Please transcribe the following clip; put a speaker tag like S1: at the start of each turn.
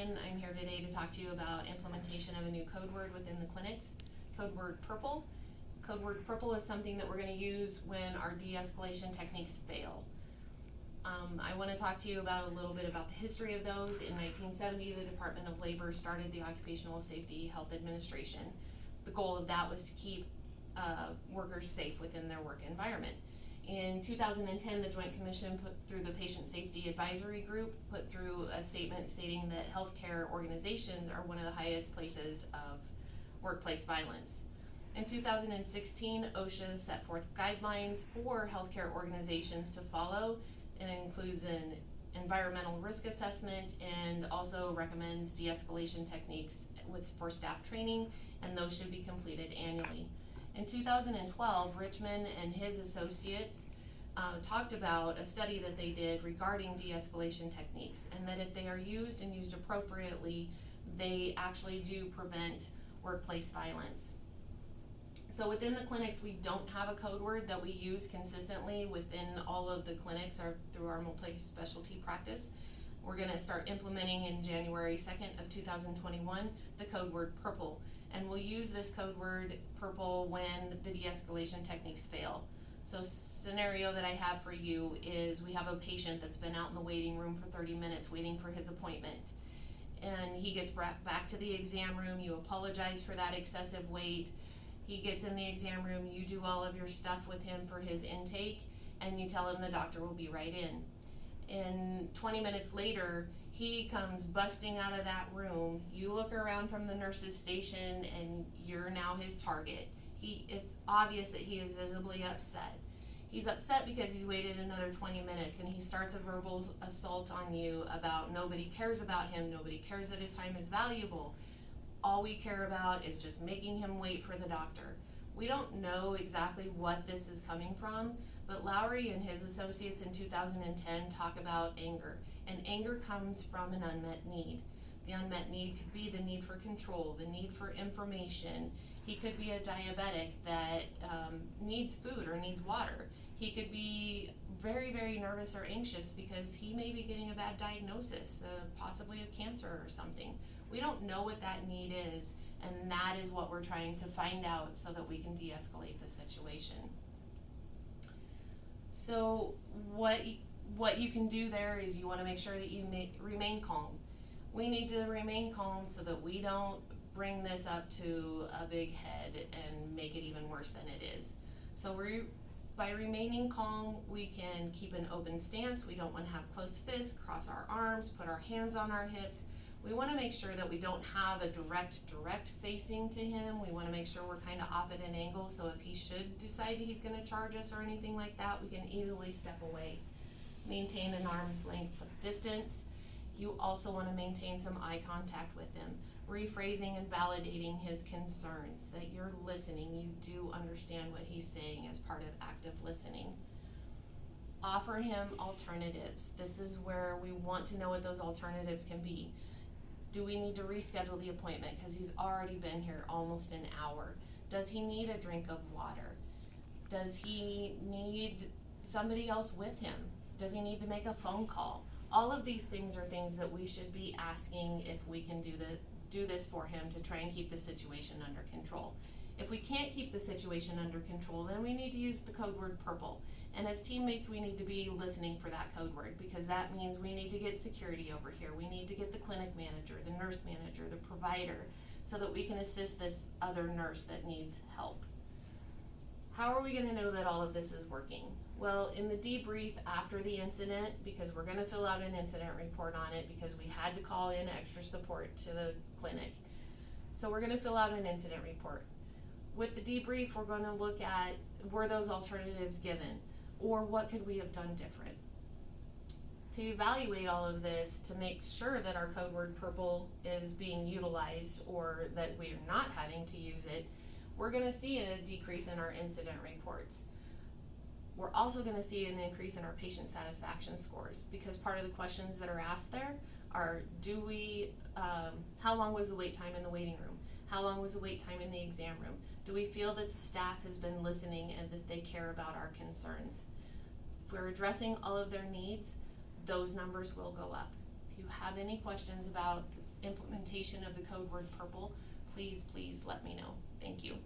S1: Richmond. I'm here today to talk to you about implementation of a new code word within the clinics, code word purple. Code word purple is something that we're going to use when our de-escalation techniques fail. I want to talk to you about a little bit about the history of those. In 1970, the Department of Labor started the Occupational Safety Health Administration. The goal of that was to keep workers safe within their work environment. In 2010, the Joint Commission put through the Patient Safety Advisory Group, put through a statement stating that healthcare organizations are one of the highest places of workplace violence. In 2016, OSHA set forth guidelines for healthcare organizations to follow, and it includes an environmental risk assessment and also recommends de-escalation techniques for staff training, and those should be completed annually. In 2012, Richmond and his associates talked about a study that they did regarding de-escalation techniques, and that if they are used and used appropriately, they actually do prevent workplace violence. So within the clinics, we don't have a code word that we use consistently within all of the clinics or through our multi-specialty practice. We're going to start implementing in January 2nd of 2021 the code word purple. And we'll use this code word purple when the de-escalation techniques fail. So scenario that I have for you is we have a patient that's been out in the waiting room for 30 minutes waiting for his appointment. And he gets brought back to the exam room. You apologize for that excessive wait. He gets in the exam room, you do all of your stuff with him for his intake, and you tell him the doctor will be right in. And 20 minutes later, he comes busting out of that room. You look around from the nurse's station and you're now his target. It's obvious that he is visibly upset. He's upset because he's waited another 20 minutes and he starts a verbal assault on you about nobody cares about him, nobody cares that his time is valuable. All we care about is just making him wait for the doctor. We don't know exactly what this is coming from, but Lowry and his associates in 2010 talk about anger. And anger comes from an unmet need. The unmet need could be the need for control, the need for information. He could be a diabetic that needs food or needs water. He could be very, very nervous or anxious because he may be getting a bad diagnosis, possibly of cancer or something. We don't know what that need is, and that is what we're trying to find out so that we can de-escalate the situation. So what you can do there is you want to make sure that you remain calm. We need to remain calm so that we don't bring this up to a big head and make it even worse than it is. So by remaining calm, we can keep an open stance. We don't want to have closed fists, cross our arms, put our hands on our hips. We want to make sure that we don't have a direct facing to him. We want to make sure we're kind of off at an angle, so if he should decide he's going to charge us or anything like that, we can easily step away. Maintain an arm's length of distance. You also want to maintain some eye contact with him, rephrasing and validating his concerns, that you're listening, you do understand what he's saying as part of active listening. Offer him alternatives. This is where we want to know what those alternatives can be. Do we need to reschedule the appointment because he's already been here almost an hour? Does he need a drink of water? Does he need somebody else with him? Does he need to make a phone call? All of these things are things that we should be asking if we can do this for him to try and keep the situation under control. If we can't keep the situation under control, then we need to use the code word purple. And as teammates, we need to be listening for that code word, because that means we need to get security over here. We need to get the clinic manager, the nurse manager, the provider, so that we can assist this other nurse that needs help. How are we going to know that all of this is working? Well, in the debrief after the incident, because we're going to fill out an incident report on it because we had to call in extra support to the clinic. So we're going to fill out an incident report. With the debrief, we're going to look at, were those alternatives given? Or what could we have done different? To evaluate all of this, to make sure that our code word purple is being utilized or that we're not having to use it, we're going to see a decrease in our incident reports. We're also going to see an increase in our patient satisfaction scores, because part of the questions that are asked there are, how long was the wait time in the waiting room? How long was the wait time in the exam room? Do we feel that the staff has been listening and that they care about our concerns? If we're addressing all of their needs, those numbers will go up. If you have any questions about implementation of the code word purple, please let me know. Thank you.